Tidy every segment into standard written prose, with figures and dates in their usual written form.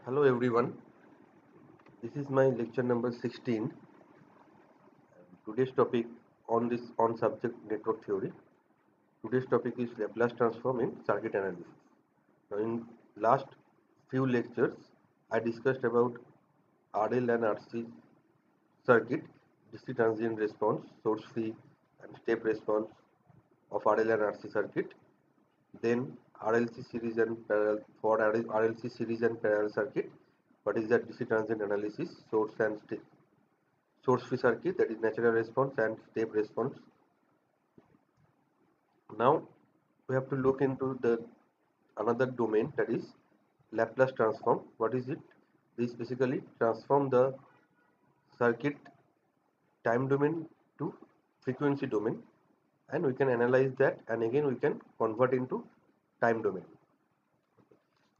Hello everyone, this is my lecture number 16. Today's topic on subject network theory. Today's topic is Laplace transform in circuit analysis. Now in last few lectures I discussed about RL and RC circuit, DC transient response, source free and step response of RL and RC circuit. Then RLC series and parallel for RLC series and parallel circuit. What is the DC transient analysis, source free circuit, that is natural response and step response. Now we have to look into the another domain, that is Laplace transform. What is it? This basically transform the circuit time domain to frequency domain, and we can analyze that, and again we can convert into time domain.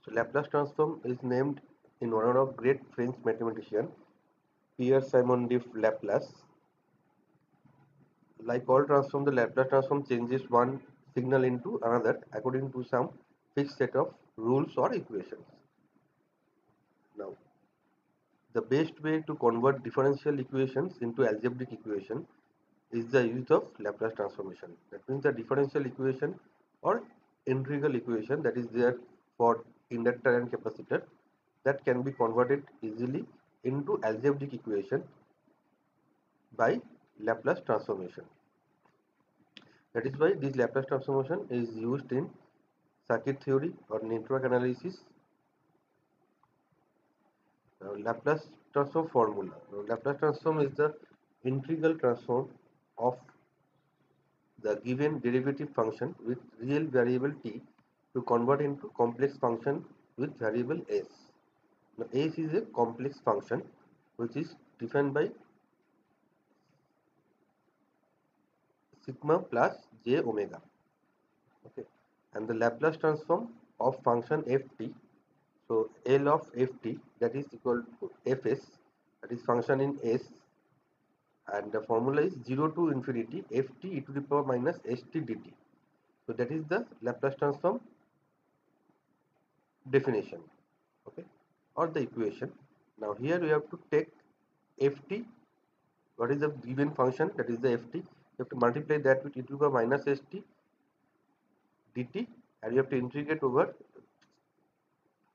So Laplace transform is named in honor of great French mathematician Pierre Simon de Laplace. Like all transform, the Laplace transform changes one signal into another according to some fixed set of rules or equations. Now, the best way to convert differential equations into algebraic equation is the use of Laplace transformation. That means the differential equation or integral equation that is there for inductor and capacitor, that can be converted easily into algebraic equation by Laplace transformation. That is why this Laplace transformation is used in circuit theory or network analysis. Now, Laplace transform formula. Now, Laplace transform is the integral transform of the given derivative function with real variable t to convert into complex function with variable s. Now, s is a complex function which is defined by sigma plus j omega. Okay, and the Laplace transform of function ft. So L of ft, that is equal to fs, that is function in s, and the formula is 0 to infinity ft e to the power minus st dt. So that is the Laplace transform definition, okay, or the equation. Now here we have to take ft, what is the given function, that is the ft. You have to multiply that with e to the power minus st dt, and you have to integrate over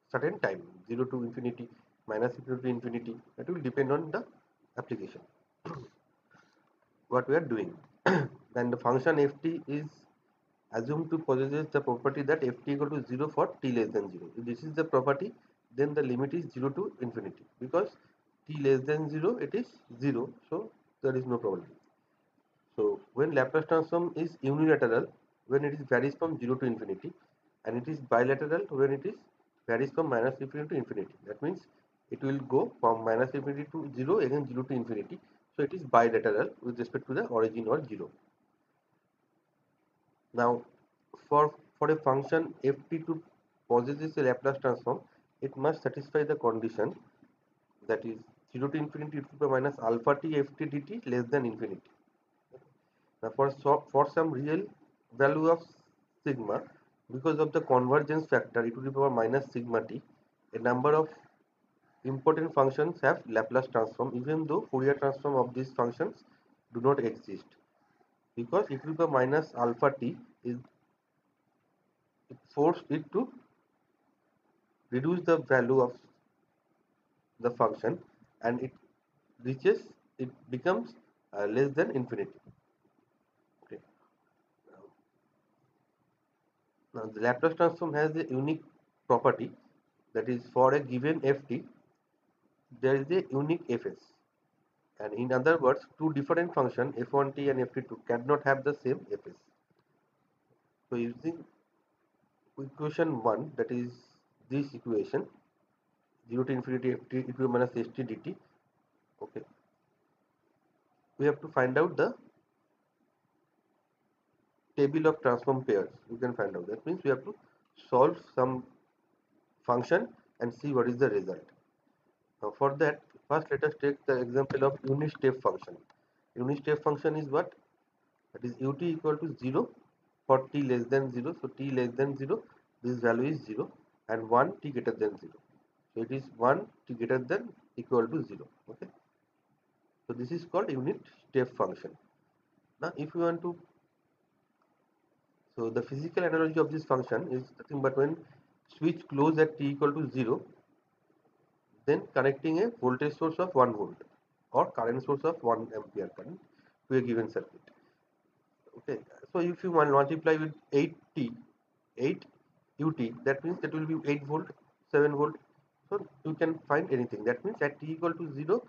certain time, 0 to infinity, minus infinity to infinity. That will depend on the application what we are doing. Then the function ft is assumed to possess the property that ft equal to 0 for t less than 0. If this is the property, then the limit is 0 to infinity, because t less than 0 it is 0, so there is no problem. So when Laplace transform is unilateral, when it is varies from 0 to infinity, and it is bilateral when it is varies from minus infinity to infinity. That means it will go from minus infinity to 0, again 0 to infinity. So it is bilateral with respect to the origin or 0. Now for a function ft to possess a Laplace transform, it must satisfy the condition, that is 0 to infinity e to the power minus alpha t ft dt less than infinity. Now for some real value of sigma, because of the convergence factor e to the power minus sigma t, a number of important functions have Laplace transform, even though Fourier transform of these functions do not exist, because e to the power minus alpha t is, it forced it to reduce the value of the function, and it becomes less than infinity. Okay. Now the Laplace transform has a unique property, that is for a given ft there is a unique fs, and in other words two different functions f1t and ft2 cannot have the same fs. So using equation 1, that is this equation, 0 to infinity ft e to the minus st dt, okay, we have to find out the table of transform pairs. You can find out, that means we have to solve some function and see what is the result. Now for that, first let us take the example of unit step function. Unit step function is what? That is ut equal to 0 for t less than 0. So t less than 0, this value is 0, and 1 t greater than 0. So it is 1 t greater than equal to 0. Okay. So this is called unit step function. Now if you want to, so the physical analogy of this function is nothing but when switch close at t equal to 0, then connecting a voltage source of 1 volt or current source of 1 ampere current to a given circuit. Okay, so if you multiply with 8t, 8 ut, that means that will be 8 volt, 7 volt. So you can find anything. That means at t equal to 0,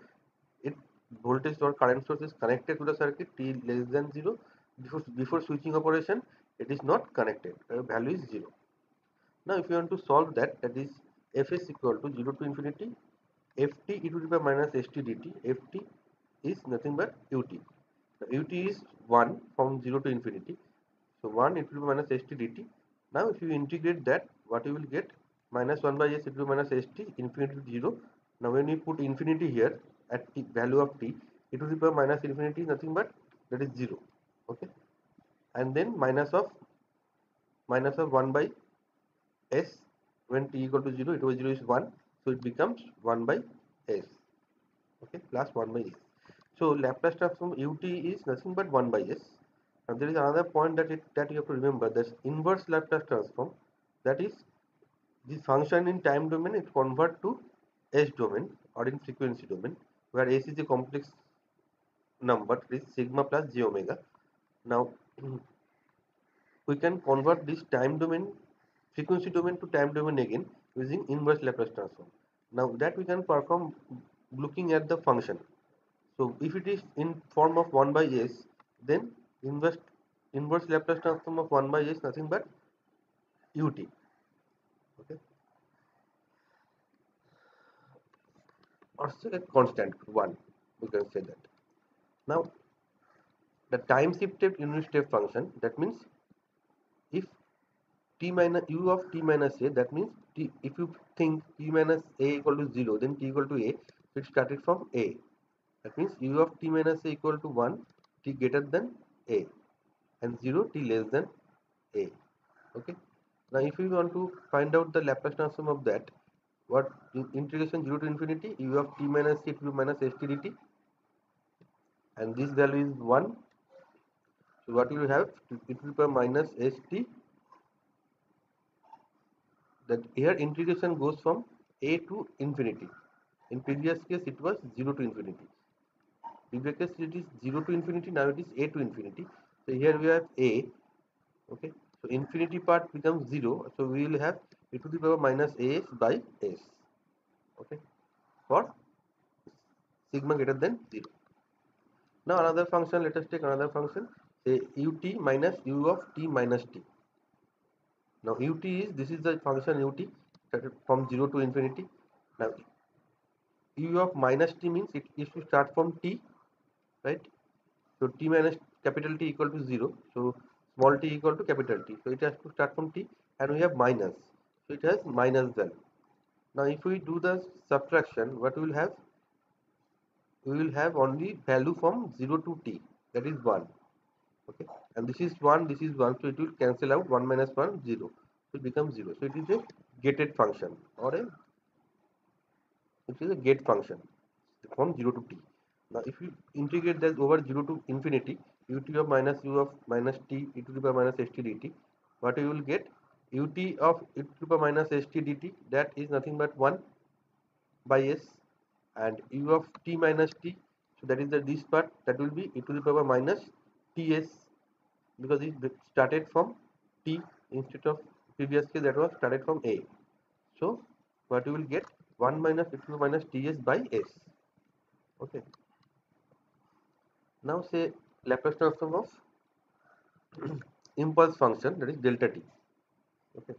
it voltage or current source is connected to the circuit. T less than 0, before switching operation, it is not connected. Value is 0. Now if you want to solve that, that is Fs equal to 0 to infinity ft e to the power minus st dt. Ft is nothing but ut. Now, ut is 1 from 0 to infinity. So 1 e to the power minus st dt. Now if you integrate that, what you will get? Minus 1 by s e to the power minus st infinity to 0. Now when you put infinity here at t, value of t, e to the power minus infinity is nothing but that is 0. Okay. And then minus of 1 by s, when t equal to 0, it was 0 is 1, so it becomes 1 by s. Okay, plus 1 by s. So Laplace transform ut is nothing but 1 by s. And there is another point that you have to remember, that inverse Laplace transform, that is the function in time domain is convert to s domain or in frequency domain, where s is a complex number, is sigma plus j omega. Now we can convert this time domain, frequency domain to time domain again using inverse Laplace transform. Now that we can perform looking at the function. So if it is in form of 1 by s, then inverse Laplace transform of 1 by s nothing but ut. Okay, or say a constant 1. We can say that. Now the time shifted unit step function, that means if t minus u of t minus a, that means t, if you think t minus a equal to 0, then t equal to a, so it started from a. That means u of t minus a equal to 1, t greater than a, and 0, t less than a. Okay. Now if you want to find out the Laplace transform of that, what integration 0 to infinity u of t minus a to minus st dt, and this value is 1. So what you will have, e to the power minus st, that here integration goes from a to infinity. In previous case it was 0 to infinity. Previous case it is 0 to infinity, now it is a to infinity. So here we have a. Okay, so infinity part becomes 0. So we will have e to the power minus as by s. Okay, for sigma greater than 0. Now another function, let us take another function, say ut minus u of t minus t. Now ut is, this is the function ut started from 0 to infinity. Now u of minus t means it is to start from t, right? So t minus capital T equal to 0. So small t equal to capital T. So it has to start from t, and we have minus. So it has minus value. Now if we do the subtraction, what we will have? We will have only value from 0 to t, that is 1. Okay, and this is 1, this is 1, so it will cancel out 1 minus 1, 0. So it becomes 0. So it is a gated function, or it is a gate function from 0 to t. Now if you integrate that over 0 to infinity, ut of minus u of minus t e to the power minus st dt, what you will get? Ut of e to the power minus st dt, that is nothing but 1 by s, and u of t minus t, so that is the this part, that will be e to the power minus ts, because it started from t instead of previous case that was started from a. So what you will get? 1 minus e to the minus ts by s. Okay. Now say Laplace transform of impulse function, that is delta t. Okay.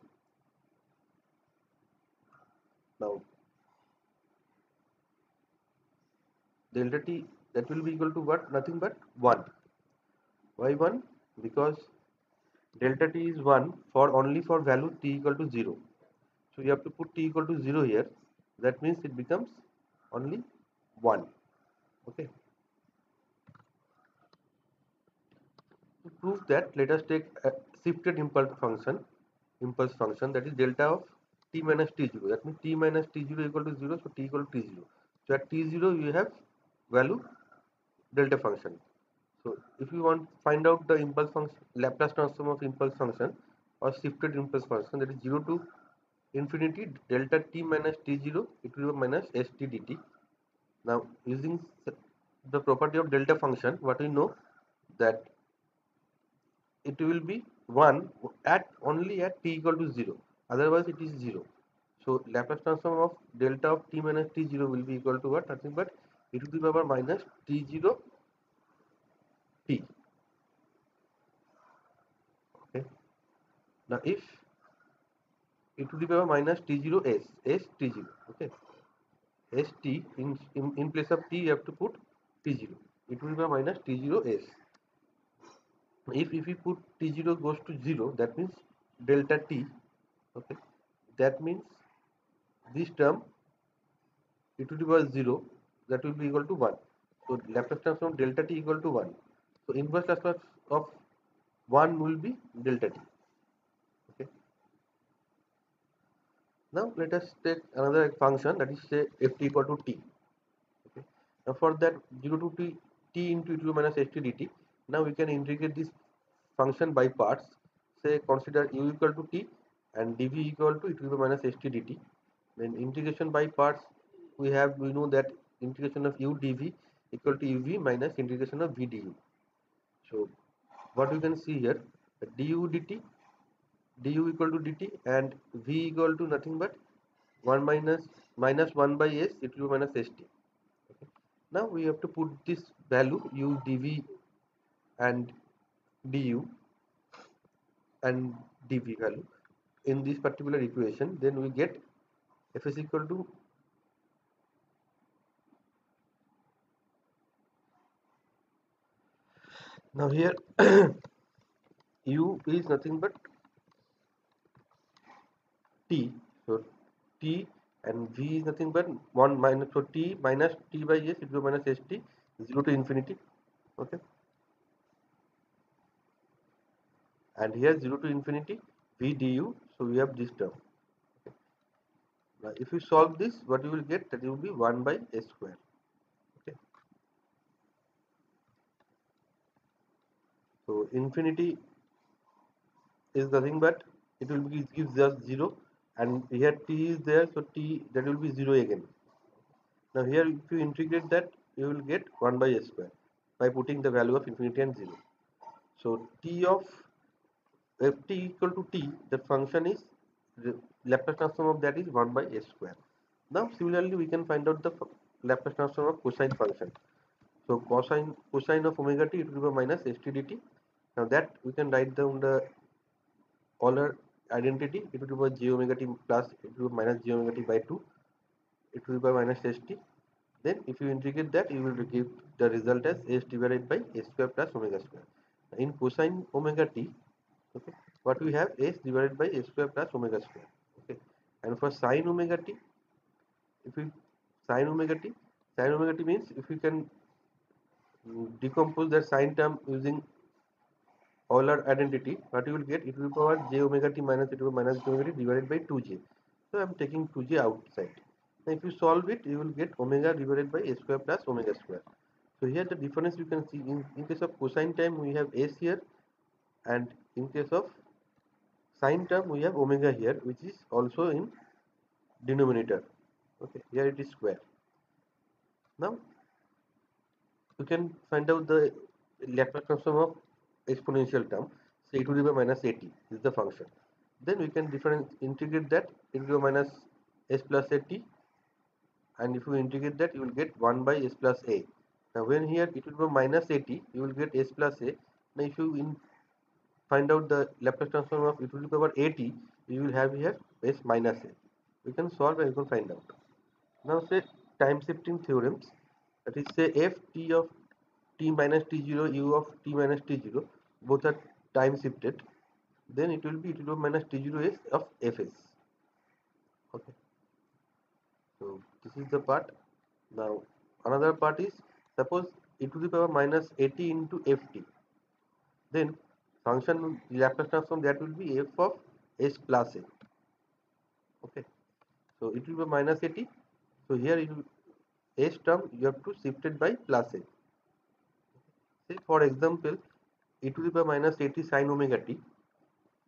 Now delta t, that will be equal to what? Nothing but 1. Why 1? Because delta t is 1 for only for value t equal to 0. So you have to put t equal to 0 here. That means it becomes only 1. Okay. To prove that, let us take a shifted impulse function, that is delta of t minus t0. That means t minus t0 equal to 0, so t equal to t0. So at t0 you have value delta function. So if you want to find out the impulse function, Laplace transform of impulse function or shifted impulse function, that is 0 to infinity delta t minus t0 it will be minus st dt. Now using the property of delta function, what we know that it will be 1 at only at t equal to 0, otherwise it is 0. So Laplace transform of delta of t minus t0 will be equal to what? Nothing but e to the power minus t0 t. Okay. Now if e to the power minus t0 s t0, okay, st in place of t you have to put t0, e to the power minus t0 s. If we put t0 goes to 0, that means delta t, okay, that means this term e to the power 0, that will be equal to 1. So Laplace transform delta t equal to 1. So inverse Laplace of 1 will be delta t. Okay. Now let us take another function, that is say ft equal to t. Okay. Now for that 0 to t into e to the minus st dt. Now we can integrate this function by parts. Say consider u equal to t and dv equal to e to the minus st dt. Then integration by parts, we know that integration of u dv equal to uv minus integration of v du. So what you can see here, du dt, du equal to dt and v equal to nothing but 1 minus 1 by s e to the minus st. Okay. Now we have to put this value u dv and du and dv value in this particular equation, then we get f is equal to now here u is nothing but t, so t and v is nothing but 1 minus, so t minus t by s equal to minus st 0 to infinity. Okay, and here 0 to infinity v du, so we have this term. Okay. Now if you solve this, what you will get, that will be 1 by s square. Okay, so infinity is nothing but it will be gives us 0, and here t is there, so t that will be 0 again. Now here if you integrate that, you will get 1 by s square by putting the value of infinity and 0. So t of ft equal to t, the function is the Laplace transform of that is 1 by s square. Now similarly we can find out the Laplace transform of cosine function. So cosine of omega t e to the power minus st dt. Now that we can write down the Euler identity, e to the power j omega t plus e to the power minus j omega t by 2 e to the power minus st. Then if you integrate that, you will give the result as s divided by s square plus omega square. In cosine omega t, okay, what we have, s divided by s square plus omega square. Okay, and for sine omega t, if we sine omega t, sine omega t means if we can decompose the sine term using Euler identity, what you will get, it will power j omega t minus e to the minus j omega t divided by 2j. So I am taking 2j outside. Now if you solve it, you will get omega divided by s square plus omega square. So here the difference you can see, in case of cosine term we have s here, and in case of sine term we have omega here, which is also in denominator. Okay, here it is square. Now you can find out the Laplace transform of exponential term, say e to the power minus at is the function. Then we can integrate that e to the power minus s plus at, and if you integrate that, you will get 1 by s plus a. Now when here e to the power minus at, you will get s plus a. Now if you find out the Laplace transform of e to the power at, you will have here s minus a. We can solve and we can find out. Now say time shifting theorems, that is say f t of t minus t0, u of t minus t0, both are time shifted, then it will be e to the minus t0 s of fs. Okay, so this is the part. Now another part is, suppose e to the power minus at into ft, then function Laplace transform that will be f of s plus a. Okay, so it will be minus 80. So here you s term you have to shift it by plus a. Say for example, e to the power minus 80 sin omega t.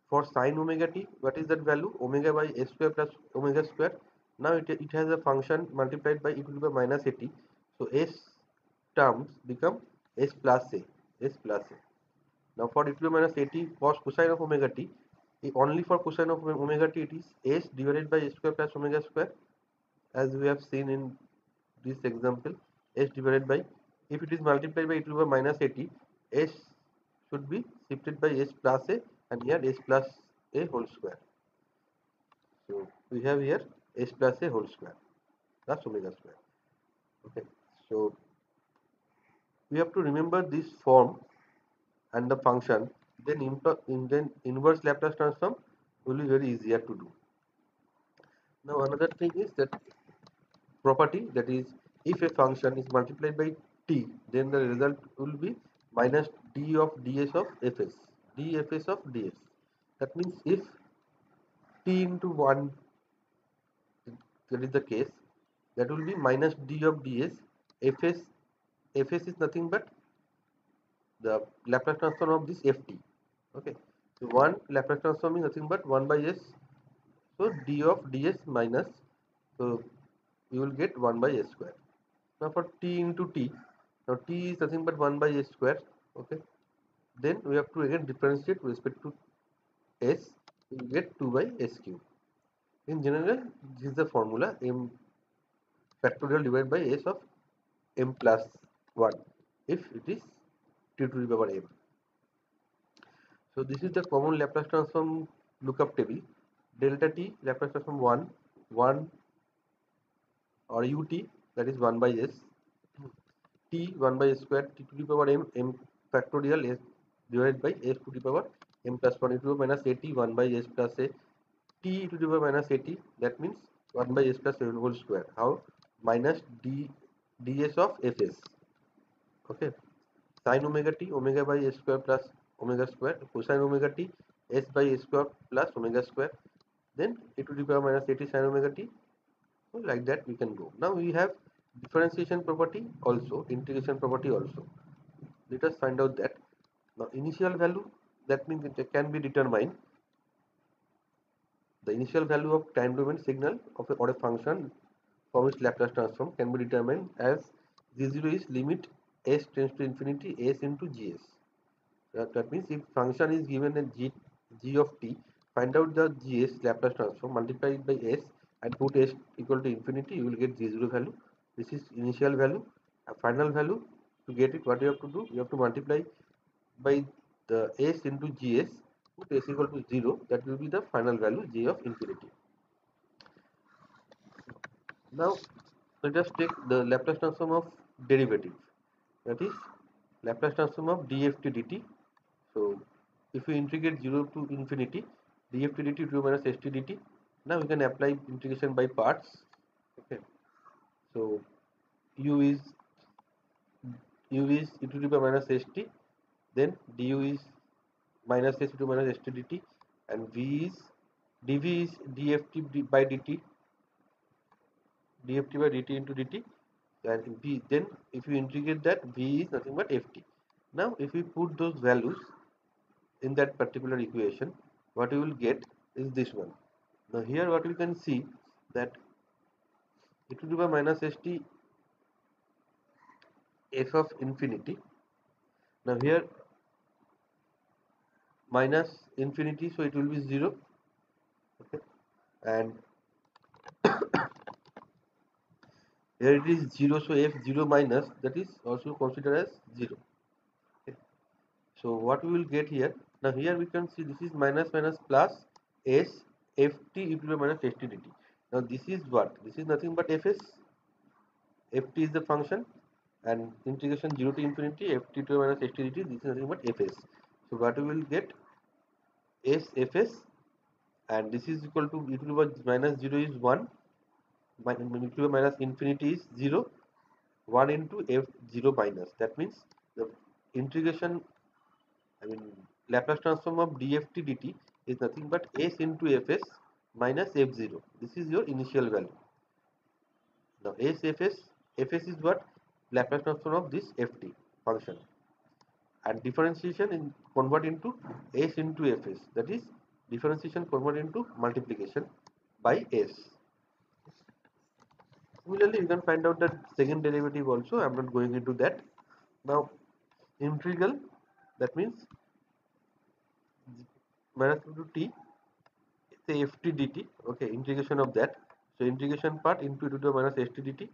For sin omega t, what is that value? Omega by s square plus omega square. Now it has a function multiplied by e to the power minus 80. So s terms become s plus a. S plus a. Now for e to the power minus 80 cos cosine of omega t, only for cosine of omega t it is s divided by s square plus omega square, as we have seen in this example, s divided by, if it is multiplied by e to the power minus 80, s should be shifted by s plus a, and here s plus a whole square. So we have here s plus a whole square plus omega square. Okay, so we have to remember this form and the function, then then inverse Laplace transform will be very easier to do. Now another thing is that property, that is, if a function is multiplied by t, then the result will be minus d of ds of fs, dfs of ds. That means if t into 1, that is the case, that will be minus d of ds. Fs is nothing but the Laplace transform of this ft. Okay, so 1 Laplace transform is nothing but 1 by s, so d of ds minus, so you will get 1 by s square. Now for t into t, now t is nothing but 1 by s square. Okay, then we have to again differentiate with respect to s, we will get 2 by s cube. In general, this is the formula, m factorial divided by s of m plus 1 if it is t to the power m. So this is the common Laplace transform lookup table. Delta t Laplace transform 1, 1 or ut, that is 1 by s, t 1 by s square, t to the power m, m factorial s divided by s to the power m plus 1 e to the power minus 80, 1 by s plus a, t to the power minus 80, that means 1 by s plus a whole square. How? Minus ds of fs. Okay, sin omega t, omega by s square plus omega square, cosine omega t, s by s square plus omega square, then e to the power minus 80 sin omega t. So like that we can go. Now we have differentiation property also, integration property also. Let us find out that. Now initial value, that means it can be determined, the initial value of time domain signal of a, or a function from its Laplace transform can be determined as g0 is limit s tends to infinity s into gs. That means if function is given a g of t, find out the gs Laplace transform, multiply it by s and put s equal to infinity, you will get g0 value. This is initial value. A final value, to get it, what you have to do, you have to multiply by the s into gs, put s equal to 0, that will be the final value g of infinity. Now let us take the Laplace transform of derivative, that is Laplace transform of dft dt. So if we integrate 0 to infinity dft dt to minus st dt, now we can apply integration by parts. Okay, so u is e to the power minus st, then du is minus s to minus st dt, and v is dv is dft by dt, dft by dt into dt, and v, then if you integrate that, v is nothing but ft. Now if we put those values in that particular equation, what you will get is this one. Now here what we can see, that e to the power minus st f of infinity. Now here minus infinity, so it will be 0. Okay, and here it is 0, so f0 minus, that is also considered as 0. Okay. So what we will get here, now here we can see this is minus minus plus s ft e to the minus st dt. Now this is what? This is nothing but fs. Ft is the function, and integration 0 to infinity ft to the minus st dt, this is nothing but fs. So what we will get s fs, and this is equal to e to the power minus 0 is 1, e to the power minus infinity is 0, 1 into f0 minus, that means the integration, I mean Laplace transform of dft dt is nothing but s into fs minus f0. This is your initial value. Now Fs is what? Laplace transform of this ft function, and differentiation in convert into s into Fs, that is differentiation convert into multiplication by s. Similarly, you can find out the second derivative also. I am not going into that. Now integral, that means minus to t, say ft dt. Okay, integration of that. So integration part into e to the minus st dt.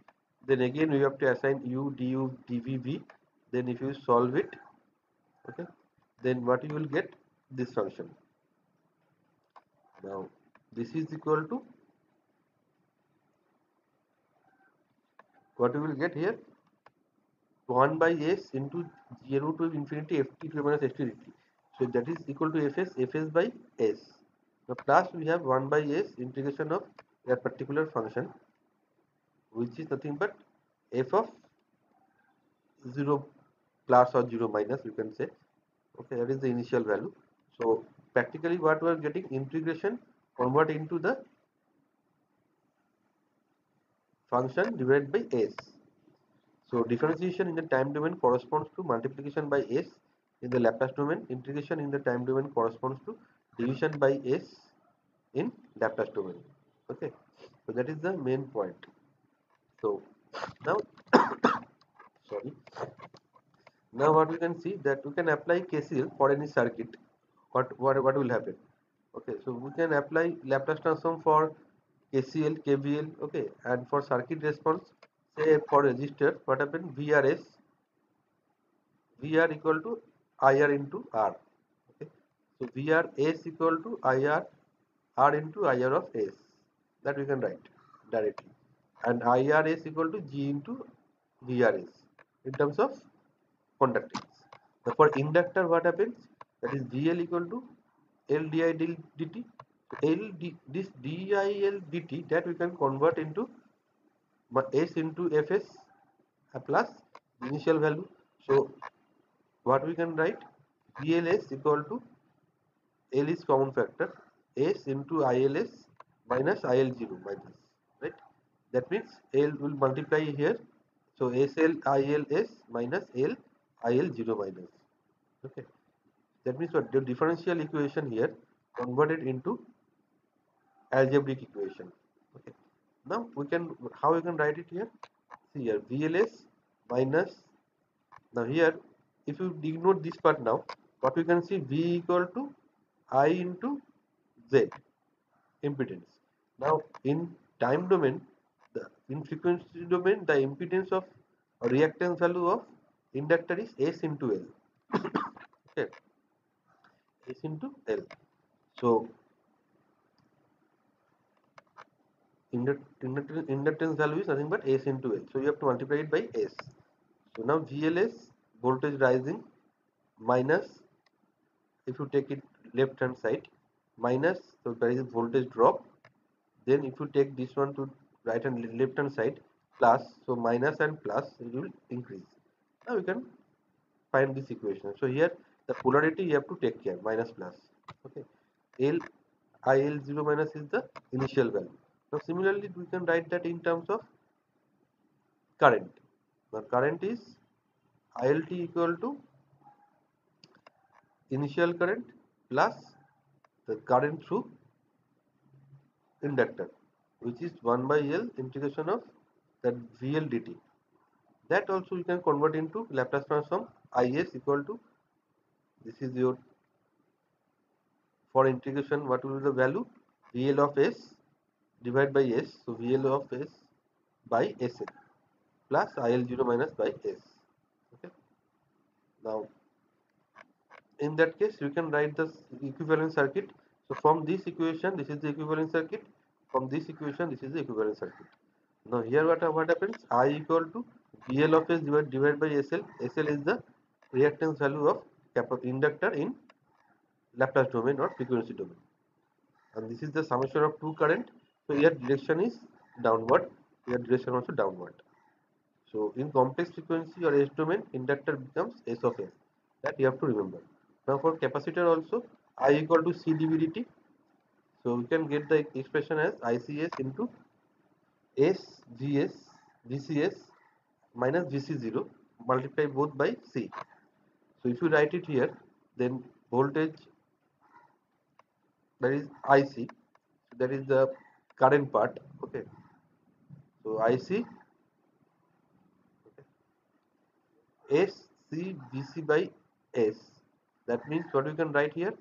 Then again we have to assign u du dv. Then if you solve it, okay, then what you will get? This function. Now this is equal to what we will get here, 1 by s into 0 to infinity ft to the minus st dt. So that is equal to fs by s. Now plus we have 1 by s integration of that particular function, which is nothing but f of 0 plus or 0 minus, you can say. Okay, that is the initial value. So practically what we are getting, integration convert into the function divided by s. So differentiation in the time domain corresponds to multiplication by s in the Laplace domain. Integration in the time domain corresponds to division by s in Laplace domain. Okay, so that is the main point. So now, sorry. Now what we can see, that we can apply KCL for any circuit. What will happen? Okay, so we can apply Laplace transform for KCL, KVL. Okay, and for circuit response, say for resistor, what happened? VR equal to IR into R. Okay, so VR S equal to IR R into IR of S. That we can write directly, and IRS equal to G into VRS in terms of conductance. Now for inductor, what happens? That is VL equal to L di dt. This DIL dt, that we can convert into S into Fs plus initial value. So what we can write? VLS equal to L is common factor, S into ILS minus IL0 minus, right? That means L will multiply here. So SL ILS minus L IL0 minus. Okay. That means what? The differential equation here converted into algebraic equation. Okay. Now we can, how we can write it here? See here, VLS minus, now here if you denote this part, now what we can see, V equal to I into Z impedance. Now in time domain, in frequency domain, the impedance of or reactance value of inductor is S into L. Okay, S into L. So inductance value is nothing but S into L. So you have to multiply it by S. So now GLS, voltage rising, minus, if you take it left hand side, minus, so there is voltage drop. Then if you take this one to right and left hand side, plus, so minus and plus, it will increase. Now you can find this equation. So here the polarity you have to take care, minus plus. Okay, L IL0 minus is the initial value. Now similarly we can write that in terms of current. The current is ILT equal to initial current plus the current through inductor, which is 1 by L integration of that VL dt. That also you can convert into Laplace transform. Is equal to, this is your, for integration, what will be the value? VL of S divided by S, so VL of S by Sl plus IL0 minus by S. Okay. Now in that case you can write the equivalent circuit. So from this equation, this is the equivalent circuit. From this equation, this is the equivalent circuit. Now here what happens? I equal to VL of S divided by SL. SL is the reactance value of inductor in Laplace domain or frequency domain. And this is the summation of two current. So here direction is downward, here direction also downward. So in complex frequency or S domain, inductor becomes S of S. That you have to remember. Now for capacitor also, I equal to C dV dt. So we can get the expression as ICS into SGS VCS minus VC0 multiply both by C. So if you write it here, then voltage, that is IC, that is the current part. Okay, so IC S C VC by S. That means what we can write here,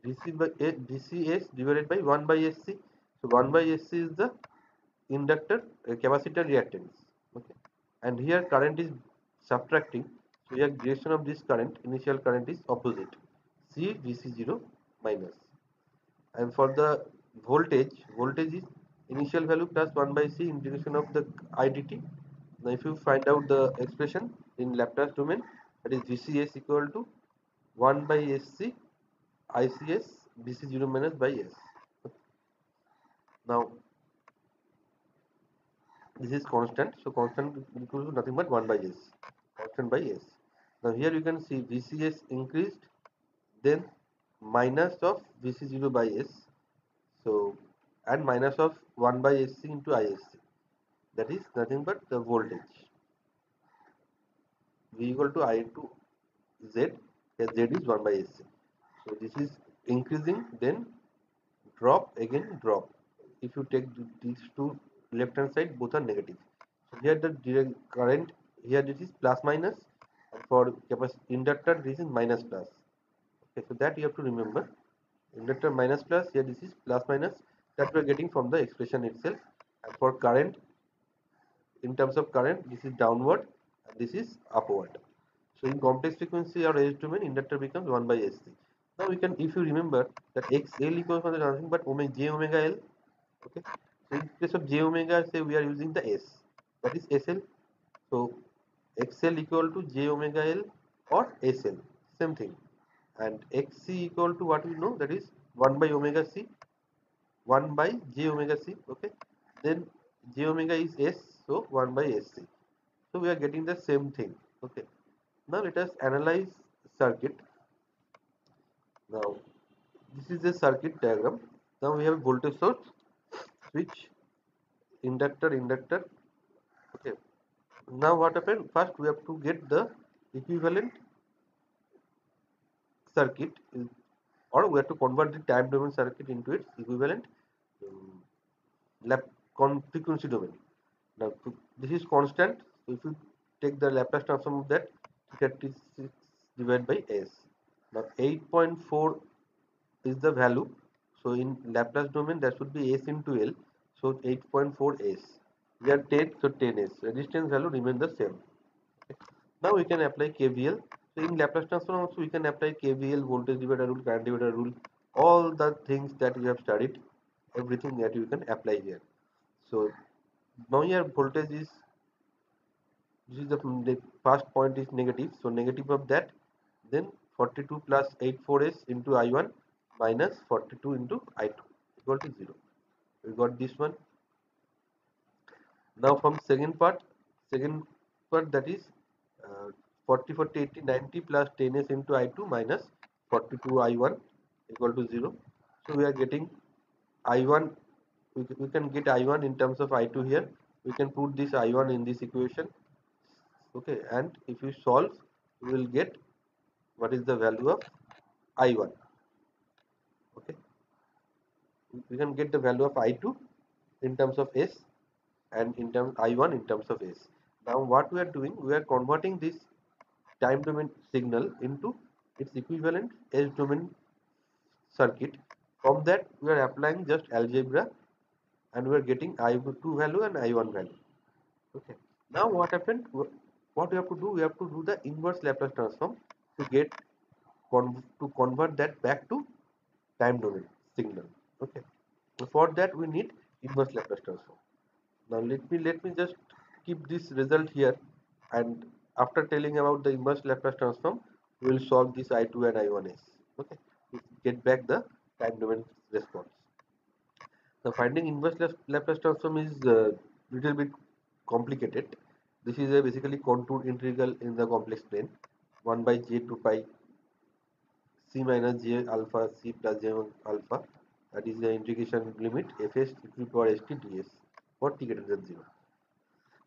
DC by DCS divided by 1 by SC. So 1 by SC is the inductor capacitor reactance. Okay, and here current is subtracting. So here direction of this current, initial current, is opposite, C VC0 minus. And for the voltage is initial value plus 1 by C integration of the IDT. Now if you find out the expression in Laplace domain, that is VCS equal to 1 by SC ICS VC0 minus by S. Now this is constant, so constant equals to nothing but 1 by S, constant by S. Now here you can see VCS increased, then minus of VC0 by S, so and minus of 1 by SC into ISC, that is nothing but the voltage V equal to I to Z, where Z is 1 by SC. So this is increasing, then drop, again drop. If you take these two left hand side, both are negative. So here the direct current, here this is plus minus, and for capacitor inductor this is minus plus. Okay, so that you have to remember. Inductor minus plus, here this is plus minus, that we are getting from the expression itself. And for current, in terms of current, this is downward and this is upward. So in complex frequency or S domain, inductor becomes 1 by SC. Now we can, if you remember that XL equals to nothing but j omega L. Okay. So in case of j omega, say we are using the S, that is SL. So XL equal to j omega L or SL, same thing. And XC equal to what we know, that is 1 by omega C, 1 by j omega C. Okay. Then j omega is S, so 1 by SC. So we are getting the same thing. Okay. Now let us analyze circuit. Now this is the circuit diagram. Now we have voltage source, switch, inductor. Okay. Now what happened? First we have to get the equivalent circuit, or we have to convert the time domain circuit into its equivalent um, frequency domain. Now this is constant. So if you take the Laplace transform of that, 36 divided by S. Now 8.4 is the value. So in Laplace domain that should be S into L. So 8.4 S. We are 10, so 10 S. Resistance value remain the same. Okay. Now we can apply KVL. So in Laplace transform also we can apply KVL, voltage divider rule, current divider rule, all the things that we have studied, everything that you can apply here. So now here voltage is, this is the first point is negative, so negative of that, then 42 plus 84s into I1 minus 42 into I2 equal to 0. We got this one. Now from second part, that is 40 40 80 90 plus 10s into I2 minus 42 I1 equal to 0. So we are getting I1, we can get I1 in terms of I2 here. We can put this I1 in this equation. Okay, and if you solve, you will get what is the value of I1. Okay, we can get the value of I2 in terms of S and in terms I1 in terms of S. Now what we are doing, we are converting this time domain signal into its equivalent S domain circuit. From that we are applying just algebra and we are getting I2 value and I1 value. Okay. Now what happened? What we have to do? We have to do the inverse Laplace transform to get to convert that back to time domain signal. Okay. So for that we need inverse Laplace transform. Now let me just keep this result here, and after telling about the inverse Laplace transform, we will solve this I2 and I1s. Okay, to get back the time domain response. The finding inverse Laplace transform is little bit complicated. This is a basically contour integral in the complex plane, 1 by j 2 pi c minus j alpha c plus j alpha, that is the integration limit fs e to the power st ds for t greater than 0,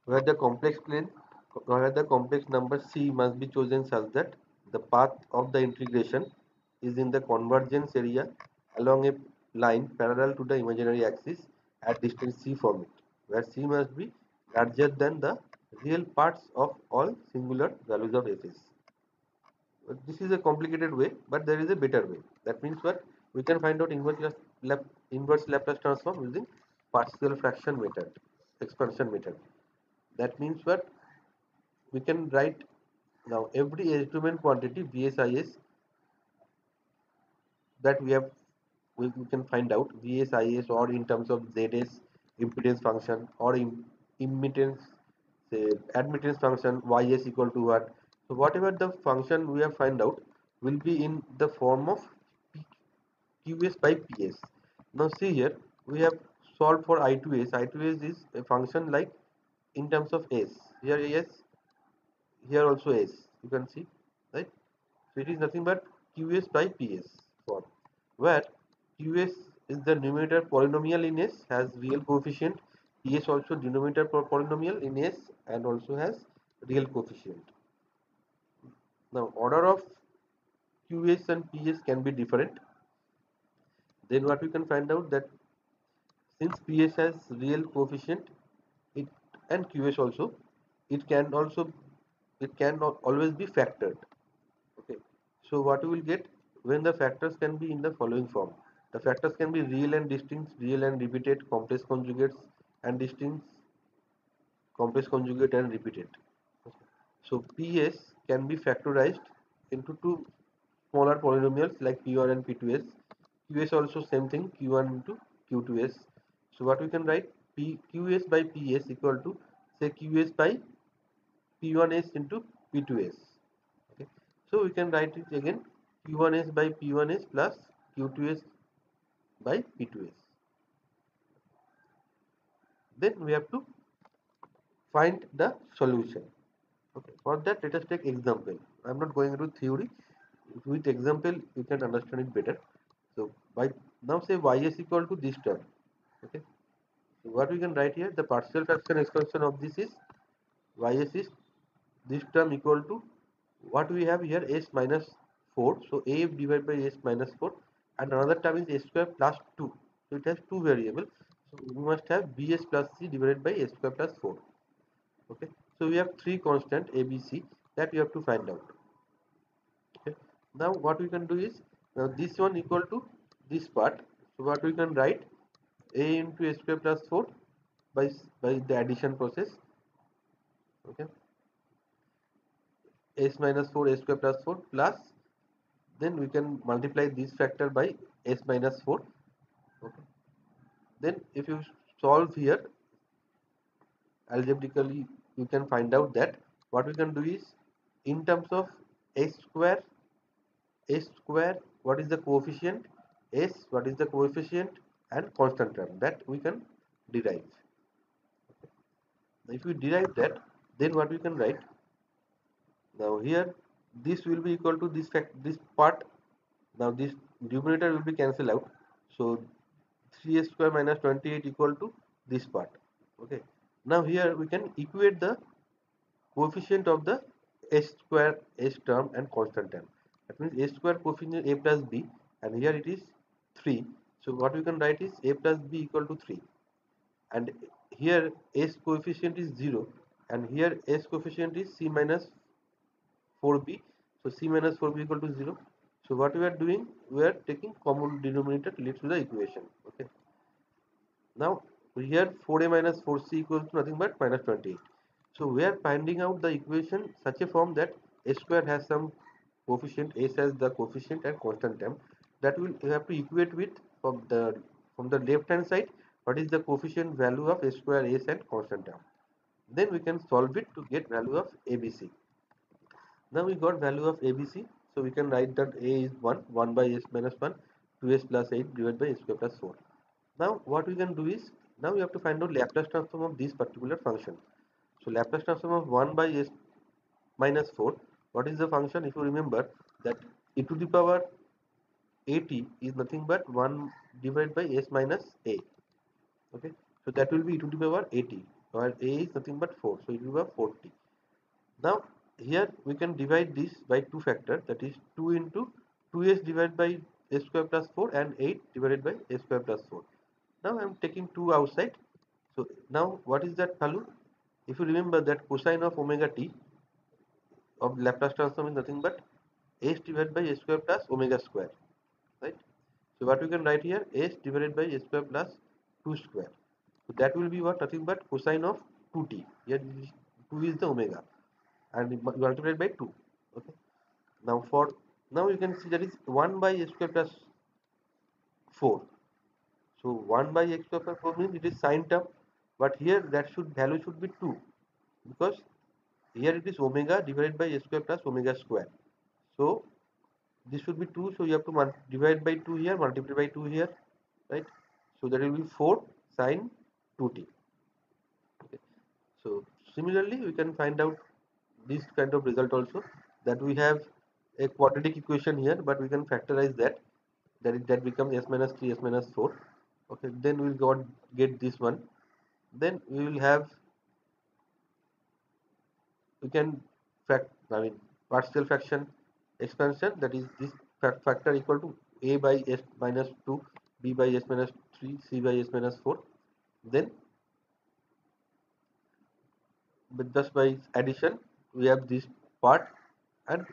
where the complex plane, where the complex number c must be chosen such that the path of the integration is in the convergence area along a line parallel to the imaginary axis at distance c from it, where c must be larger than the real parts of all singular values of fs. This is a complicated way, but there is a better way. That means what, we can find out inverse Laplace transform using partial fraction method, expansion method. That means what, we can write now every S domain quantity VSIS that we can find out VSIS, or in terms of ZS impedance function, or immittance, say admittance function YS equal to what. So whatever the function we have find out will be in the form of QS by PS. Now see here, we have solved for I2S. I2S is a function like in terms of S. Here S, here also S. You can see, right? So it is nothing but QS by PS form, where QS is the numerator polynomial in S, has real coefficient. PS also denominator polynomial in S and also has real coefficient. Now order of QS and PS can be different. Then what we can find out that since PS has real coefficient, it and QS also, it can also, it can always be factored. Okay, so what we will get when the factors can be in the following form. The factors can be real and distinct, real and repeated, complex conjugates and distinct, complex conjugate and repeated. So PS can be factorized into two smaller polynomials like P1 and P2s. QS also same thing, Q1 into Q2s. So what we can write, QS by PS equal to, say, QS by P1s into P2s. Okay. So we can write it again, Q1s by P1s plus Q2s by P2s. Then we have to find the solution. Okay. For that, let us take example. I am not going into theory. With example, you can understand it better. So by now say y is equal to this term. Okay. So what we can write here, the partial fraction expansion of this is ys is this term equal to what we have here, s minus 4. So a divided by s minus 4, and another term is s square plus 2. So it has two variables. So we must have bs plus c divided by s square plus 4. Okay. So we have three constant a, b, c that we have to find out. Okay. Now what we can do is, now this one equal to this part. So what we can write, a into s square plus 4 by the addition process. Okay. S minus 4 s square plus 4 plus, then we can multiply this factor by s minus 4. Okay. Then if you solve here algebraically, you can find out that what we can do is, in terms of s square, what is the coefficient, s what is the coefficient, and constant term that we can derive. If we derive that, then what we can write, now here this will be equal to this part. Now this numerator will be cancelled out. So 3s square minus 28 equal to this part. Okay. Now here we can equate the coefficient of the s square, s term and constant term. That means a square coefficient a plus b, and here it is 3. So what we can write is a plus b equal to 3. And here s coefficient is 0, and here s coefficient is c minus 4b. So c minus 4b equal to 0. So what we are doing, we are taking common denominator leads to the equation. Okay. Now here 4a minus 4c equals to nothing but minus 28. So we are finding out the equation such a form that a square has some coefficient, s has the coefficient and constant term, that will you have to equate with from the left hand side what is the coefficient value of s square, s and constant term. Then we can solve it to get value of ABC. Now we got value of ABC, so we can write that a is 1, 1 by s minus 1, 2s plus 8 divided by s square plus 4. Now what we can do is, now we have to find out Laplace transform of this particular function. So Laplace transform of 1 by s minus 4, what is the function? If you remember that e to the power at is nothing but 1 divided by s minus a. Okay, so that will be e to the power 80, where a is nothing but 4, so it will be 40. Now here we can divide this by two factors, that is 2 into 2s divided by s square plus 4 and 8 divided by s square plus 4. Now I am taking 2 outside. So now what is that value? If you remember that cosine of omega t of Laplace transform is nothing but s divided by s square plus omega square, right? So what we can write here, s divided by s square plus 2 square. So that will be what, nothing but cosine of 2t. Here 2 is the omega and multiplied by 2. Okay. Now for now you can see that is 1 by s square plus 4. So 1 by x square plus 4 means it is sine term, but here that should value should be 2, because here it is omega divided by s square plus omega square. So this should be 2, so you have to divide by 2 here, multiply by 2 here, right? So that will be 4 sine 2t. Okay. So similarly we can find out this kind of result also, that we have a quadratic equation here, but we can factorize that, that becomes s minus 3 s minus 4. Okay, then we will get this one. Then we will have, we can partial fraction expansion, that is this factor equal to a by s minus 2, b by s minus 3, c by s minus 4. Then with just by addition we have this part, and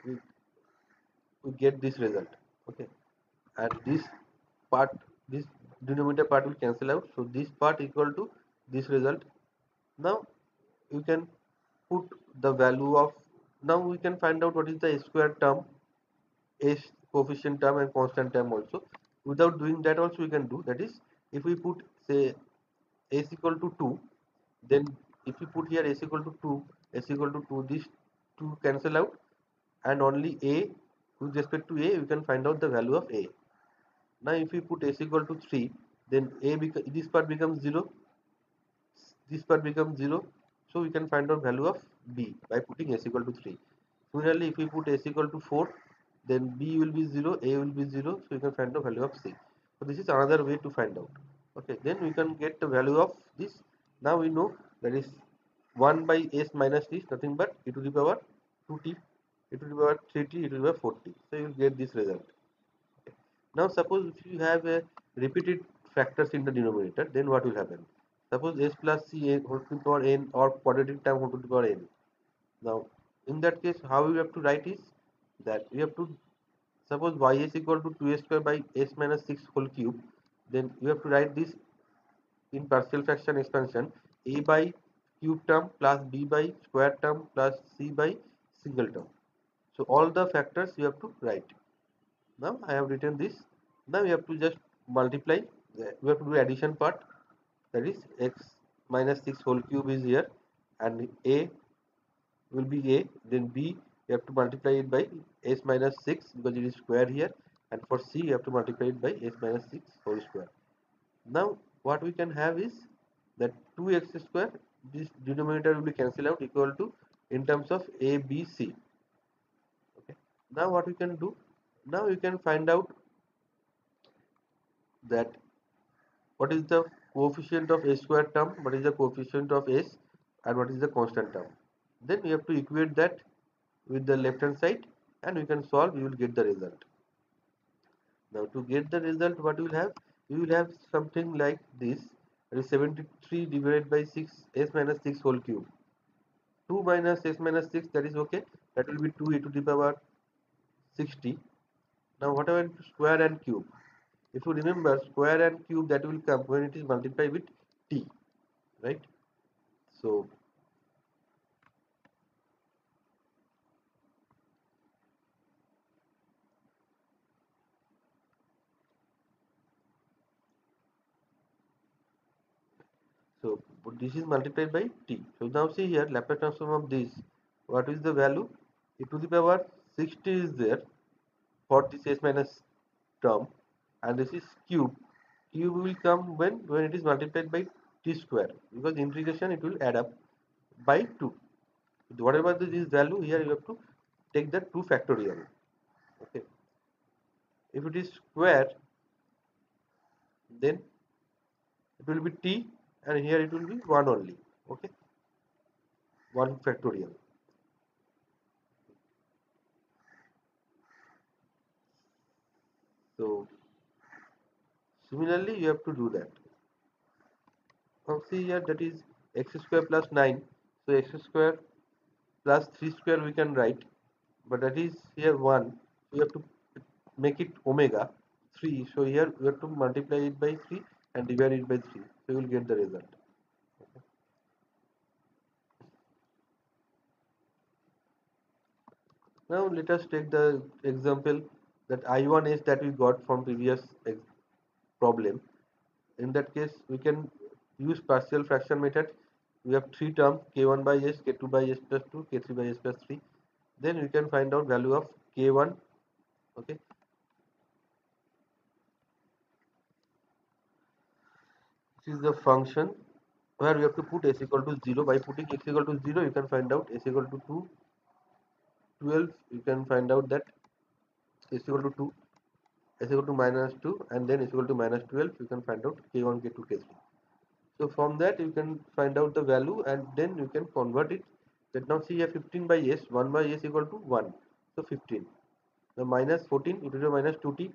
we get this result. Okay, and this part, this denominator part will cancel out, so this part equal to this result. Now you can put the value of, now we can find out what is the square term, s coefficient term and constant term also. Without doing that also we can do, that is, if we put say s equal to 2, then if we put here s equal to 2, s equal to 2, these two cancel out, and only a, with respect to a we can find out the value of a. Now if we put s equal to 3, then this part becomes 0, this part becomes 0, so we can find out value of b by putting s equal to 3. Similarly, if we put s equal to 4, then b will be 0, a will be 0, so we can find the value of c. So this is another way to find out. Okay, then we can get the value of this. Now we know that is 1 by s minus t is nothing but e to the power 2t, e to the power 3t, e to the power 4t. So you will get this result. Okay. Now suppose if you have a repeated factors in the denominator, then what will happen? Suppose s plus c n whole to the power n, or quadratic term whole to the power n. Now in that case how we have to write is that we have to, suppose y is equal to 2 square by s minus 6 whole cube, then you have to write this in partial fraction expansion, a by cube term plus b by square term plus c by single term. So all the factors you have to write. Now I have written this. Now we have to just multiply, we have to do addition part, that is x minus 6 whole cube is here, and a will be a, then b you have to multiply it by s minus 6 because it is square here, and for c you have to multiply it by s minus 6 whole square. Now what we can have is that 2x square, this denominator will be cancelled out, equal to in terms of a b c. Okay, now what we can do, now you can find out that what is the coefficient of a square term, what is the coefficient of s, and what is the constant term. Then we have to equate that with the left hand side, and we can solve, you will get the result. Now to get the result, what you will have, you will have something like this, that is 73 divided by 6 s minus 6 whole cube. 2 minus s minus 6, that is okay, that will be 2 e to the power 60. Now what about square and cube? If you remember, square and cube, that will come when it is multiplied with t, right? So but this is multiplied by t. So now see here, Laplace transform of this, what is the value? E to the power 60 is there for this s minus term, and this is cube. Cube will come when it is multiplied by t square, because integration it will add up by 2. Whatever this value, here you have to take the 2 factorial. Okay. If it is square, then it will be t, and here it will be 1 only. Okay, 1 factorial. So similarly you have to do that. Now see here, that is x square plus 9. So x square plus 3 square we can write, but that is here 1. So you have to make it omega 3. So here you have to multiply it by 3 and divide it by 3. So you will get the result. Now let us take the example that I1 is that we got from previous problem. In that case, we can use partial fraction method. We have three terms, k1 by s, k2 by s plus 2, k3 by s plus 3. Then we can find out value of k1. Okay, this is the function where we have to put s equal to 0. By putting x equal to 0, you can find out s equal to 2, 12. You can find out that s equal to 2, s equal to minus 2, and then s equal to minus 12. You can find out k1, k2, k3. So from that you can find out the value, and then you can convert it. That now see here, 15 by s, 1 by s equal to 1. So 15. The minus 14 e to the minus 2t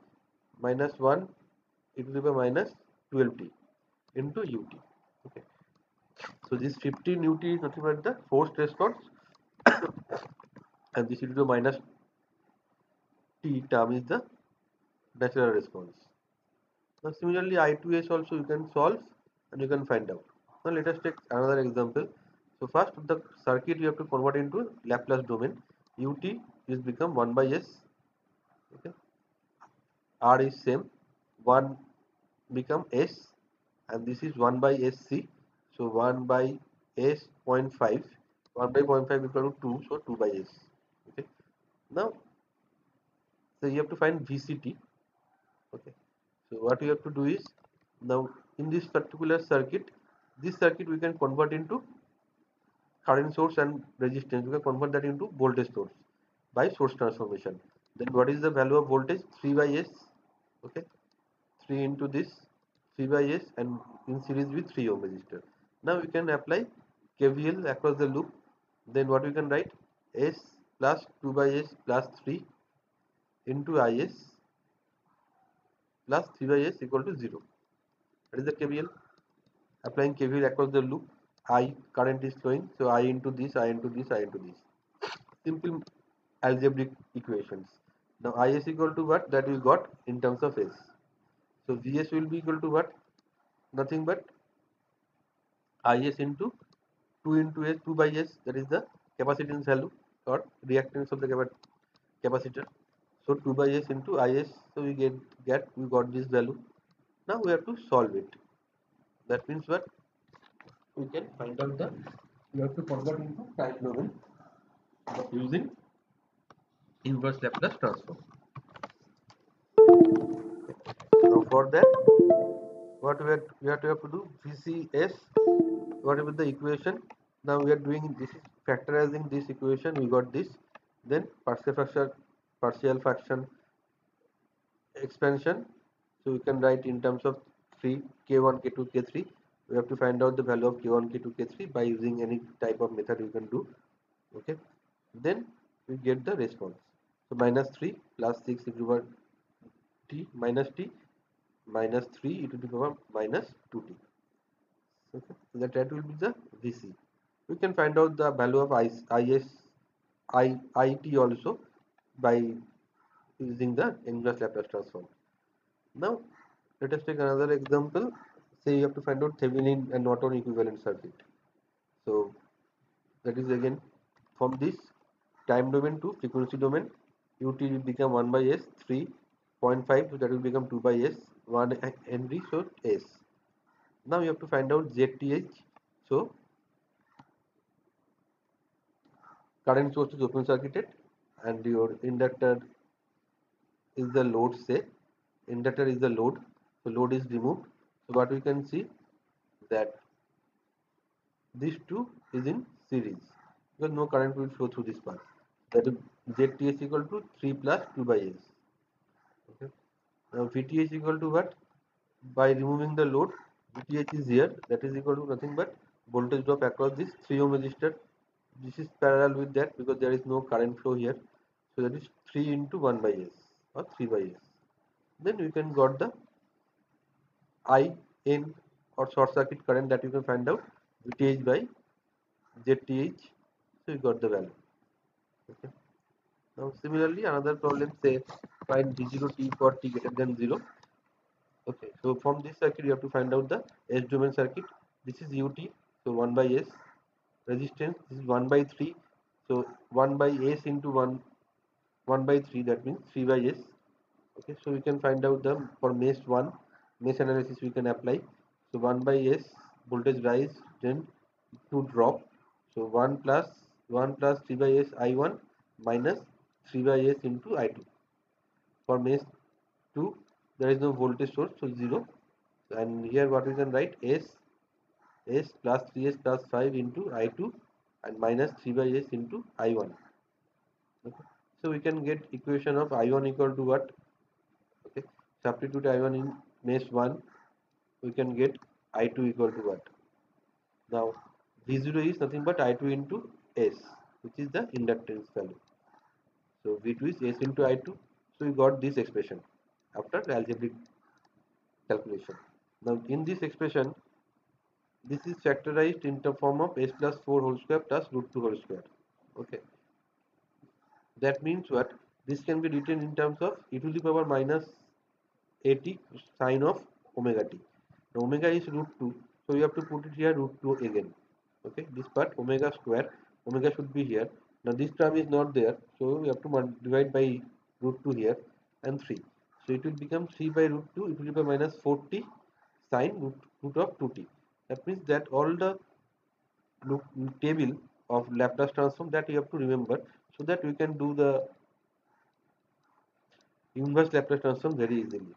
minus 1 e to the minus 12t into ut. Okay. So this 15 ut is nothing but the forced response, and this e to the minus t term is the natural response. Now similarly I2s also you can solve and you can find out. Now let us take another example. So first the circuit you have to convert into Laplace domain. Ut is become 1 by s. Okay. R is same. 1 become s, and this is 1 by sc. So 1 by s 0.5. 1 by 0.5 equal to 2. So 2 by s. Okay. Now so you have to find VCT. Okay. So what you have to do is, now in this particular circuit, this circuit we can convert into current source and resistance. We can convert that into voltage source by source transformation. Then what is the value of voltage? 3 by s. Okay, 3 into this 3 by s, and in series with 3 ohm resistor. Now we can apply KVL across the loop. Then what we can write? S plus 2 by s plus 3 into is plus 3 by s equal to 0. That is the KVL. Applying KVL across the loop, I current is flowing, so I into this, I into this, I into this. Simple algebraic equations. Now Is equal to what? That we got in terms of S. So Vs will be equal to what? Nothing but Is into 2 into S, 2 by S, that is the capacitance value or reactance of the capacitor. So 2 by S into Is, so we we got this value. Now we have to solve it. That means what? We can find out the, we have to convert into time domain using inverse Laplace transform. Now for that, what we have to do, VCS, whatever the equation. Now we are doing this is factorizing this equation. We got this. Then partial fraction expansion. So we can write in terms of 3 k1 k2 k3. We have to find out the value of k1 k2 k3 by using any type of method we can do. Okay. Then we get the response. So minus 3 plus 6 e to the power t minus t minus 3 e to the power minus 2t. Okay. So that will be the VC. We can find out the value of IT also by using the inverse Laplace transform. Now let us take another example. Say you have to find out Thevenin and Norton equivalent circuit. So that is again from this time domain to frequency domain. Ut will become 1 by s, 3.5, so that will become 2 by s, 1 Henry, so s. Now you have to find out ZTH. So current source is open circuited, and your inductor is the load, say inductor is the load, so load is removed. So what we can see, that these two is in series because no current will flow through this path. That is ZTH equal to 3 plus 2 by s. Okay. Now VTH equal to what? By removing the load, VTH is here, that is equal to nothing but voltage drop across this 3 ohm resistor. This is parallel with that because there is no current flow here. So that is 3 into 1 by S or 3 by S. Then we can got the I in or short circuit current that you can find out VTH by ZTH. So you got the value. Okay. Now similarly another problem say find V0 T for T greater than 0. Okay, so from this circuit you have to find out the S domain circuit. This is UT, so 1 by S. Resistance, this is 1 by 3. So 1 by S into 1 by 3, that means 3 by S. Okay, so we can find out the for mesh 1 mesh analysis we can apply. So 1 by S voltage rise, then 2 drop. So 1 plus 3 by S I1 minus 3 by S into I2. For mesh 2 there is no voltage source, so 0. And here what we can write, S plus 3S plus 5 into I2 and minus 3 by S into I1. Okay. So we can get equation of I1 equal to what? Okay. Substitute I1 in mesh 1, we can get I2 equal to what? Now V0 is nothing but I2 into S, which is the inductance value. So V2 is S into I2. So we got this expression after algebraic calculation. Now in this expression, this is factorized in the form of S plus 4 whole square plus root 2 whole square. Okay. That means what? This can be written in terms of e to the power minus 80 sine of omega t. Now omega is root 2, so you have to put it here root 2 again. Okay, this part omega square, omega should be here. Now this term is not there, so we have to divide by root 2 here and 3. So it will become 3 by root 2 e to the power minus 40 sine root of 2t. That means that all the table of Laplace transform that you have to remember, so that we can do the inverse Laplace transform very easily.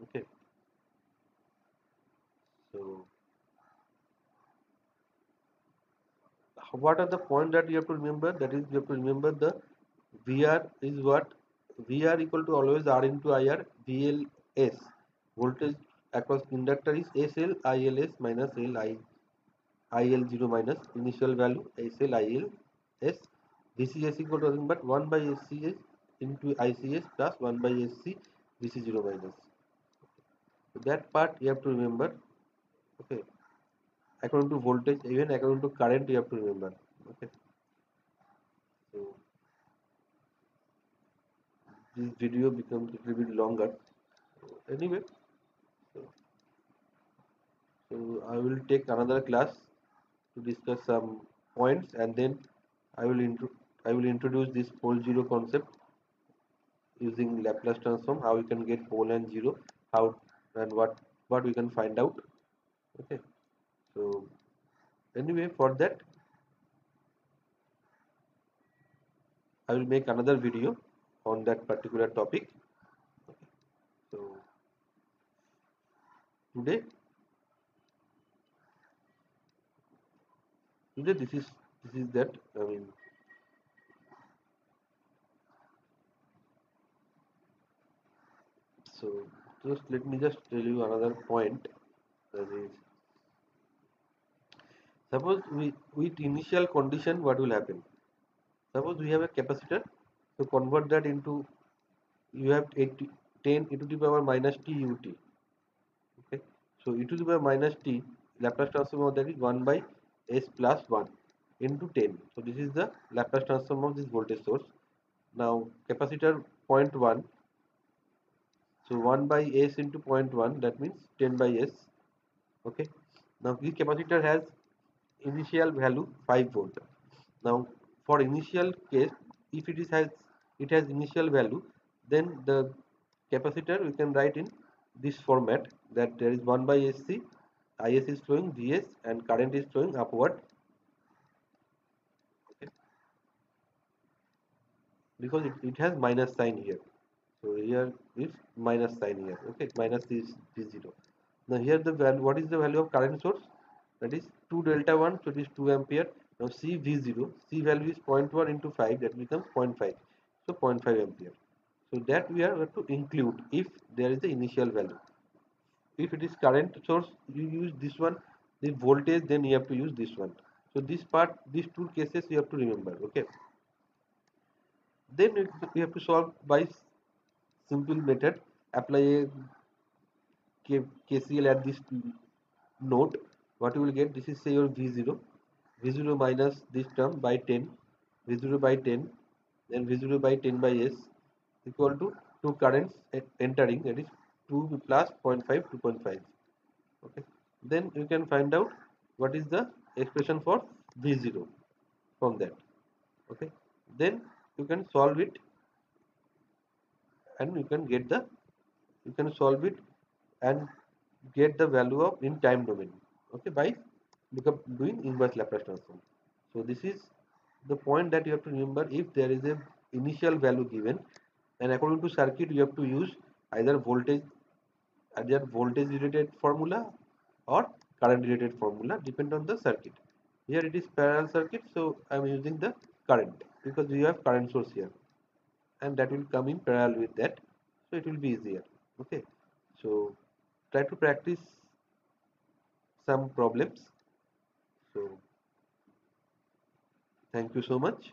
Okay, so what are the points that you have to remember? That is, you have to remember the VR is what? VR equal to always R into IR, VLS. Voltage across inductor is SL ILS minus LI IL0 minus initial value SL ILS. VCS equal to nothing but 1 by SCS into ICS plus 1 by SC VC0 minus. So that part you have to remember. Okay, according to voltage, even according to current, you have to remember. Okay, so this video becomes a little bit longer. Anyway, so, so I will take another class to discuss some points, and then I will introduce this pole zero concept using Laplace transform. How we can get pole and zero, how and what we can find out. Okay, so anyway, for that I will make another video on that particular topic. So today today this is that, I mean, so just let me just tell you another point, that is, suppose we with initial condition, what will happen? Suppose we have a capacitor, to convert that into, you have 10 e to the power minus t ut. Okay, so e to the power minus t, Laplace transform of that is 1 by s plus 1 into 10. So this is the Laplace transform of this voltage source. Now capacitor point 1, so 1 by s into point 1, that means 10 by s. Okay, now this capacitor has initial value 5 volt. Now for initial case, if it has initial value, then the capacitor we can write in this format, that there is 1 by sc, is flowing, vs and current is flowing upward. Okay, because it has minus sign here, so here is minus sign here. Okay, minus is v0. Now here the value, what is the value of current source? That is 2 delta 1, so it is 2 ampere. Now C V0, C value is 0.1 into 5, that becomes 0.5, so 0.5 ampere. So that we are going to include if there is the initial value. If it is current source, you use this one. The voltage, then you have to use this one. So this part, these two cases you have to remember. Okay. Then we have to solve by simple method. Apply a KCL at this node. What you will get? This is say your V0. V0 minus this term by 10. V0 by 10. Then V0 by 10 by S equal to two currents entering, that is 2 plus 0.5, 2.5. Okay. Then you can find out what is the expression for V0 from that. Okay. Then you can solve it and you can solve it and get the value of in time domain. Okay, by doing inverse Laplace transform. So this is the point that you have to remember. If there is a initial value given, and according to circuit you have to use either voltage related formula or current related formula, depend on the circuit. Here it is parallel circuit, so I am using the current because we have current source here, and that will come in parallel with that, so it will be easier. Okay, so try to practice some problems. So thank you so much.